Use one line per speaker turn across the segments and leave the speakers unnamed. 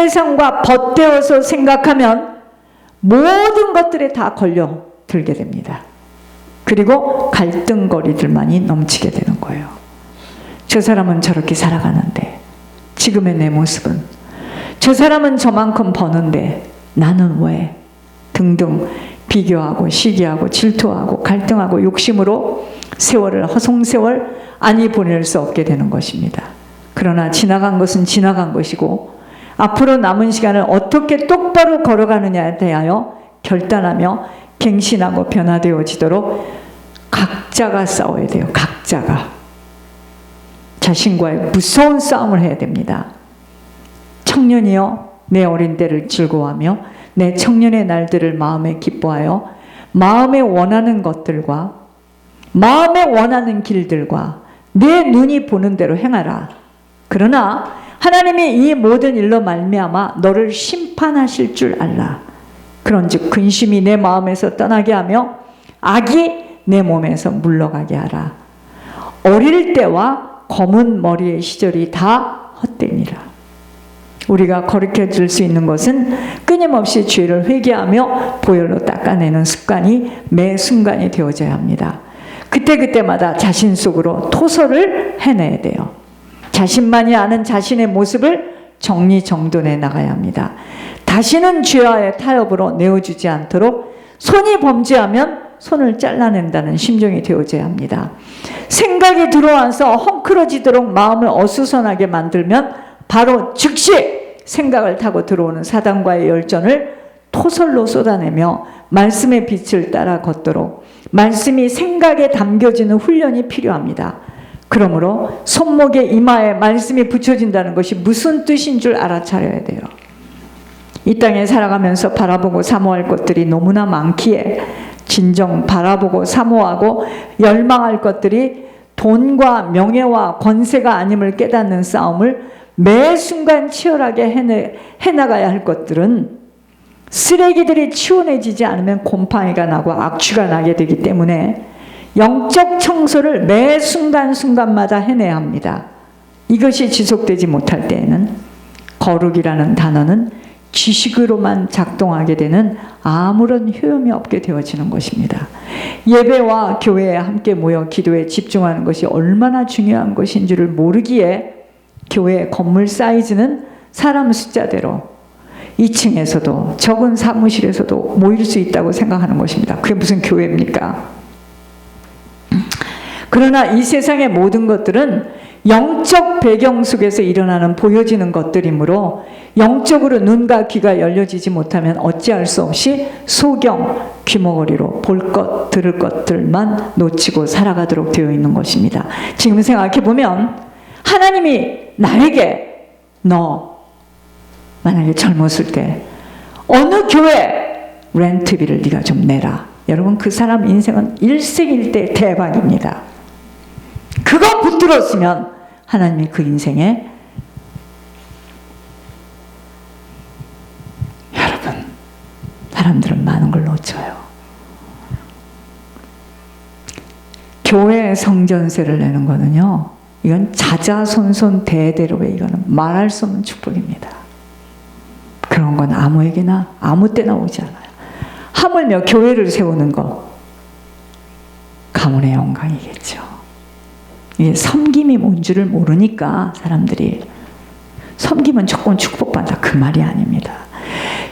세상과 벗되어서 생각하면 모든 것들에 다 걸려들게 됩니다. 그리고 갈등거리들만이 넘치게 되는 거예요. 저 사람은 저렇게 살아가는데 지금의 내 모습은, 저 사람은 저만큼 버는데 나는 왜, 등등 비교하고 시기하고 질투하고 갈등하고 욕심으로 세월을 허송세월 안이 보낼 수 없게 되는 것입니다. 그러나 지나간 것은 지나간 것이고 앞으로 남은 시간을 어떻게 똑바로 걸어가느냐에 대하여 결단하며 갱신하고 변화되어지도록 각자가 싸워야 돼요. 각자가 자신과의 무서운 싸움을 해야 됩니다. 청년이여, 내 어린 때를 즐거워하며 내 청년의 날들을 마음에 기뻐하여 마음에 원하는 것들과 마음에 원하는 길들과 내 눈이 보는 대로 행하라. 그러나 하나님이 이 모든 일로 말미암아 너를 심판하실 줄 알라. 그런즉 근심이 내 마음에서 떠나게 하며 악이 내 몸에서 물러가게 하라. 어릴 때와 검은 머리의 시절이 다 헛되니라. 우리가 거룩해 줄 수 있는 것은 끊임없이 죄를 회개하며 보혈로 닦아내는 습관이 매 순간이 되어져야 합니다. 그때그때마다 자신 속으로 토설을 해내야 돼요. 자신만이 아는 자신의 모습을 정리정돈해 나가야 합니다. 다시는 죄와의 타협으로 내어주지 않도록 손이 범죄하면 손을 잘라낸다는 심정이 되어져야 합니다. 생각이 들어와서 헝클어지도록 마음을 어수선하게 만들면 바로 즉시 생각을 타고 들어오는 사단과의 열전을 토설로 쏟아내며 말씀의 빛을 따라 걷도록 말씀이 생각에 담겨지는 훈련이 필요합니다. 그러므로 손목에 이마에 말씀이 붙여진다는 것이 무슨 뜻인 줄 알아차려야 돼요. 이 땅에 살아가면서 바라보고 사모할 것들이 너무나 많기에 진정 바라보고 사모하고 열망할 것들이 돈과 명예와 권세가 아님을 깨닫는 싸움을 매 순간 치열하게 해나가야 할 것들은 쓰레기들이 치워내지지 않으면 곰팡이가 나고 악취가 나게 되기 때문에 영적 청소를 매 순간순간마다 해내야 합니다. 이것이 지속되지 못할 때에는 거룩이라는 단어는 지식으로만 작동하게 되는 아무런 효용이 없게 되어지는 것입니다. 예배와 교회에 함께 모여 기도에 집중하는 것이 얼마나 중요한 것인 줄을 모르기에 교회 건물 사이즈는 사람 숫자대로 2층에서도 적은 사무실에서도 모일 수 있다고 생각하는 것입니다. 그게 무슨 교회입니까? 그러나 이 세상의 모든 것들은 영적 배경 속에서 일어나는 보여지는 것들이므로 영적으로 눈과 귀가 열려지지 못하면 어찌할 수 없이 소경, 귀머거리로 볼 것, 들을 것들만 놓치고 살아가도록 되어 있는 것입니다. 지금 생각해보면 하나님이 나에게 너 만약에 젊었을 때 어느 교회 렌트비를 네가 좀 내라. 여러분 그 사람 인생은 일생일대 대박입니다. 그거 붙들었으면 하나님이 그 인생에 여러분 사람들은 많은 걸 놓쳐요. 교회 성전세를 내는 거는요, 이건 자자손손 대대로의 이거는 말할 수 없는 축복입니다. 그런 건 아무에게나 아무 때나 오지 않아요. 하물며 교회를 세우는 거 가문의 영광이겠죠. 이게 섬김이 뭔 줄을 모르니까 사람들이 섬김은 조금 축복받다 그 말이 아닙니다.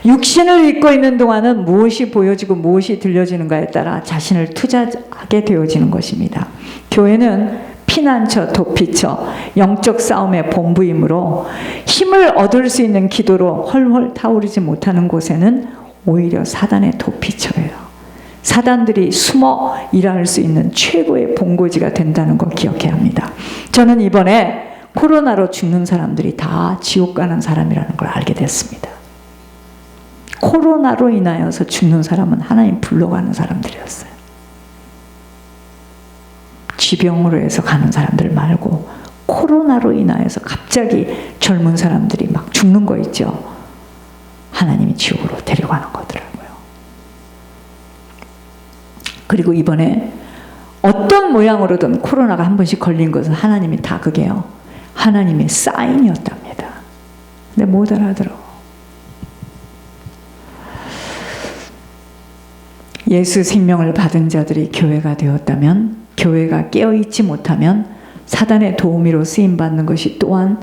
육신을 입고 있는 동안은 무엇이 보여지고 무엇이 들려지는가에 따라 자신을 투자하게 되어지는 것입니다. 교회는 피난처, 도피처, 영적 싸움의 본부이므로 힘을 얻을 수 있는 기도로 헐헐 타오르지 못하는 곳에는 오히려 사단의 도피처예요. 사단들이 숨어 일할 수 있는 최고의 본고지가 된다는 거 기억해야 합니다. 저는 이번에 코로나로 죽는 사람들이 다 지옥 가는 사람이라는 걸 알게 됐습니다. 코로나로 인하여서 죽는 사람은 하나님 불러가는 사람들이었어요. 지병으로 해서 가는 사람들 말고 코로나로 인하여서 갑자기 젊은 사람들이 막 죽는 거 있죠. 하나님이 지옥으로 데려가는 거더라고요. 그리고 이번에 어떤 모양으로든 코로나가 한 번씩 걸린 것은 하나님이 다 그게요, 하나님의 사인이었답니다. 근데 못 알아들어. 예수 생명을 받은 자들이 교회가 되었다면, 교회가 깨어있지 못하면 사단의 도우미로 쓰임받는 것이 또한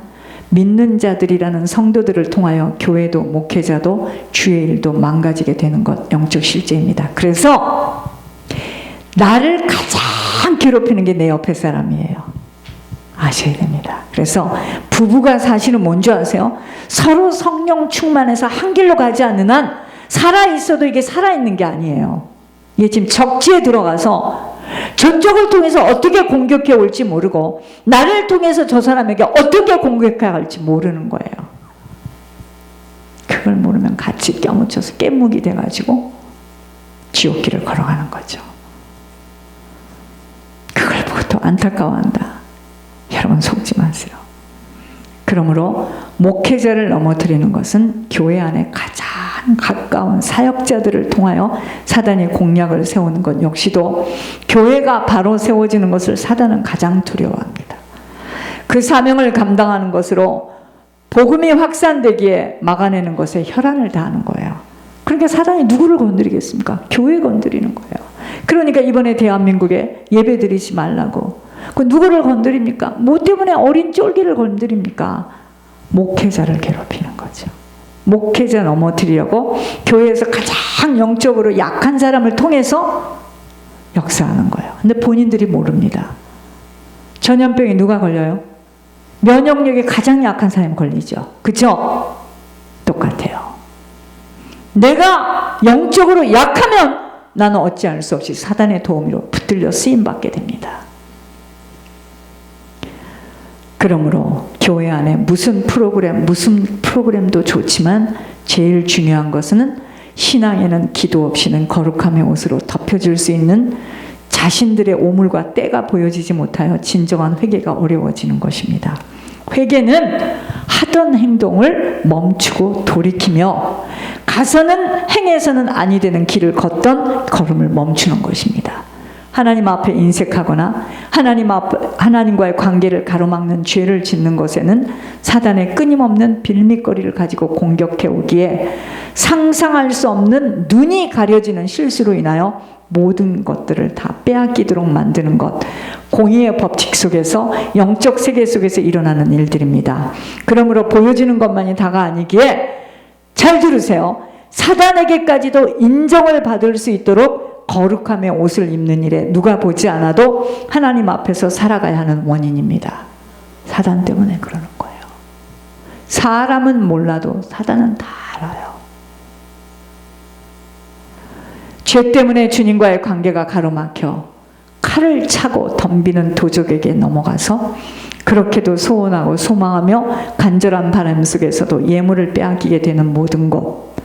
믿는 자들이라는 성도들을 통하여 교회도 목회자도 주의 일도 망가지게 되는 것, 영적 실제입니다. 그래서 나를 가장 괴롭히는 게 내 옆에 사람이에요. 아셔야 됩니다. 그래서 부부가 사실은 뭔지 아세요? 서로 성령 충만해서 한 길로 가지 않는 한 살아있어도 이게 살아있는 게 아니에요. 이게 지금 적지에 들어가서 저쪽을 통해서 어떻게 공격해 올지 모르고 나를 통해서 저 사람에게 어떻게 공격해 갈지 모르는 거예요. 그걸 모르면 같이 껴묻혀서 깻묵이 돼가지고 지옥길을 걸어가는 거죠. 그걸 보고 또 안타까워한다. 여러분 속지 마세요. 그러므로 목회자를 넘어뜨리는 것은 교회 안에 가장 가까운 사역자들을 통하여 사단이 공략을 세우는 것 역시도 교회가 바로 세워지는 것을 사단은 가장 두려워합니다. 그 사명을 감당하는 것으로 복음이 확산되기에 막아내는 것에 혈안을 다하는 거예요. 그러니까 사단이 누구를 건드리겠습니까? 교회 건드리는 거예요. 그러니까 이번에 대한민국에 예배 드리지 말라고. 그 누구를 건드립니까? 뭐 때문에 어린 쫄기를 건드립니까? 목회자를 괴롭히는 거죠. 목회자 넘어뜨리려고 교회에서 가장 영적으로 약한 사람을 통해서 역사하는 거예요. 근데 본인들이 모릅니다. 전염병이 누가 걸려요? 면역력이 가장 약한 사람이 걸리죠. 그죠? 똑같아요. 내가 영적으로 약하면 나는 어찌할 수 없이 사단의 도우미로 붙들려 쓰임받게 됩니다. 그러므로 교회 안에 무슨 프로그램도 좋지만 제일 중요한 것은 신앙에는 기도 없이는 거룩함의 옷으로 덮여질 수 있는 자신들의 오물과 때가 보여지지 못하여 진정한 회개가 어려워지는 것입니다. 회개는 하던 행동을 멈추고 돌이키며 가서는 행해서는 아니 되는 길을 걷던 걸음을 멈추는 것입니다. 하나님 앞에 인색하거나 하나님과의 관계를 가로막는 죄를 짓는 것에는 사단의 끊임없는 빌밋거리를 가지고 공격해 오기에 상상할 수 없는 눈이 가려지는 실수로 인하여 모든 것들을 다 빼앗기도록 만드는 것, 공의의 법칙 속에서 영적 세계 속에서 일어나는 일들입니다. 그러므로 보여지는 것만이 다가 아니기에 잘 들으세요. 사단에게까지도 인정을 받을 수 있도록 거룩함의 옷을 입는 일에 누가 보지 않아도 하나님 앞에서 살아가야 하는 원인입니다. 사단 때문에 그러는 거예요. 사람은 몰라도 사단은 다 알아요. 죄 때문에 주님과의 관계가 가로막혀 칼을 차고 덤비는 도적에게 넘어가서 그렇게도 소원하고 소망하며 간절한 바람 속에서도 예물을 빼앗기게 되는 모든 것,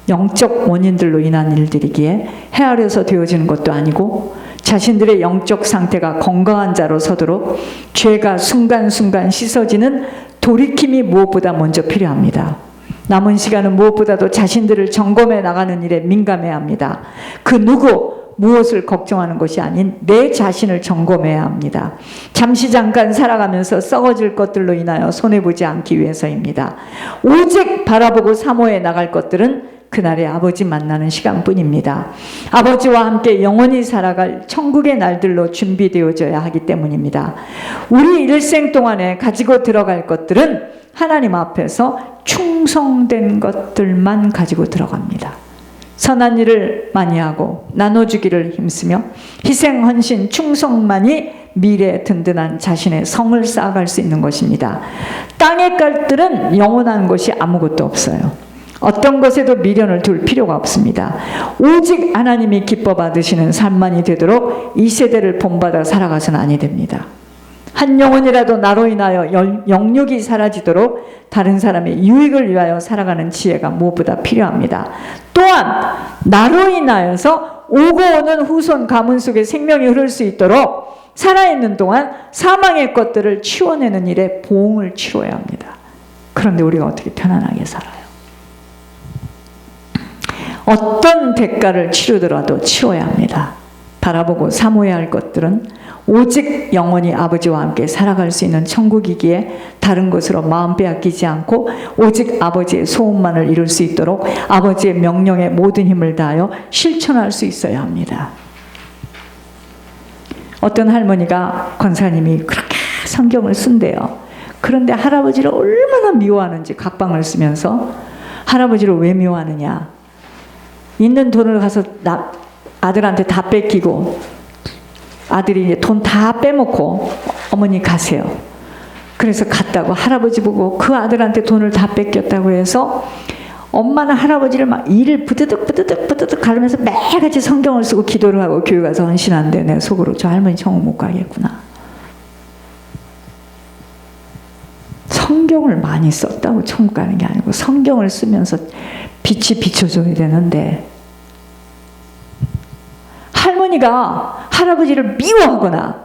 영적 원인들로 인한 일들이기에 헤아려서 되어지는 것도 아니고 자신들의 영적 상태가 건강한 자로 서도록 죄가 순간순간 씻어지는 돌이킴이 무엇보다 먼저 필요합니다. 남은 시간은 무엇보다도 자신들을 점검해 나가는 일에 민감해야 합니다. 그 누구 무엇을 걱정하는 것이 아닌 내 자신을 점검해야 합니다. 잠시 잠깐 살아가면서 썩어질 것들로 인하여 손해보지 않기 위해서입니다. 오직 바라보고 사모해 나갈 것들은 그날의 아버지 만나는 시간뿐입니다. 아버지와 함께 영원히 살아갈 천국의 날들로 준비되어져야 하기 때문입니다. 우리 일생 동안에 가지고 들어갈 것들은 하나님 앞에서 충성된 것들만 가지고 들어갑니다. 선한 일을 많이 하고 나눠주기를 힘쓰며 희생, 헌신, 충성만이 미래에 든든한 자신의 성을 쌓아갈 수 있는 것입니다. 땅의 것들은 영원한 것이 아무것도 없어요. 어떤 것에도 미련을 둘 필요가 없습니다. 오직 하나님이 기뻐 받으시는 삶만이 되도록 이 세대를 본받아 살아가서는 아니 됩니다. 한 영혼이라도 나로 인하여 영육이 사라지도록 다른 사람의 유익을 위하여 살아가는 지혜가 무엇보다 필요합니다. 또한 나로 인하여서 오고 오는 후손 가문 속에 생명이 흐를 수 있도록 살아있는 동안 사망의 것들을 치워내는 일에 보응을 치러야 합니다. 그런데 우리가 어떻게 편안하게 살아요? 어떤 대가를 치르더라도 치러야 합니다. 바라보고 사모해야 할 것들은 오직 영원히 아버지와 함께 살아갈 수 있는 천국이기에 다른 것으로 마음 빼앗기지 않고 오직 아버지의 소원만을 이룰 수 있도록 아버지의 명령에 모든 힘을 다하여 실천할 수 있어야 합니다. 어떤 할머니가 권사님이 그렇게 성경을 쓴대요. 그런데 할아버지를 얼마나 미워하는지 각방을 쓰면서 할아버지를 왜 미워하느냐. 있는 돈을 가서 아들한테 다 뺏기고 아들이 이제 돈 다 빼먹고 어머니 가세요. 그래서 갔다고 할아버지 보고 그 아들한테 돈을 다 뺏겼다고 해서 엄마는 할아버지를 막 이를 부드득 가르면서 매일같이 성경을 쓰고 기도를 하고 교회 가서 헌신하는데 내 속으로 저 할머니 천국 못 가겠구나. 성경을 많이 썼다고 천국 가는 게 아니고 성경을 쓰면서 빛이 비춰줘야 되는데 할머니가 할아버지를 미워하거나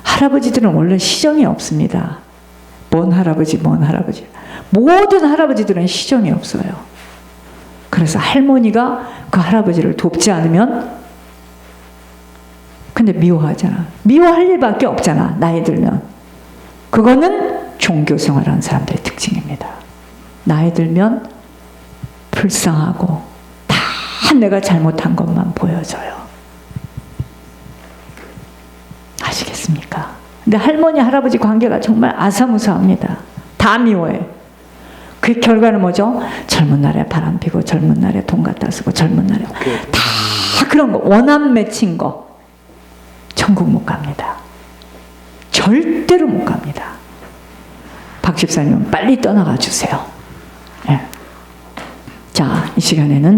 할아버지들은 원래 시정이 없습니다. 뭔 할아버지 모든 할아버지들은 시정이 없어요. 그래서 할머니가 그 할아버지를 돕지 않으면 근데 미워하잖아. 미워할 일밖에 없잖아. 나이 들면. 그거는 종교생활하는 사람들의 특징입니다. 나이 들면 불쌍하고 다 내가 잘못한 것만 보여줘요. 아시겠습니까? 근데 할머니 할아버지 관계가 정말 아사무사합니다. 다 미워해. 그 결과는 뭐죠? 젊은 날에 바람 피고 젊은 날에 돈 갖다 쓰고 젊은 날에 다 그런 거 원한 맺힌 거 천국 못 갑니다. 절대로 못 갑니다. 박 집사님은 빨리 떠나가 주세요. 네. 자, 이 시간에는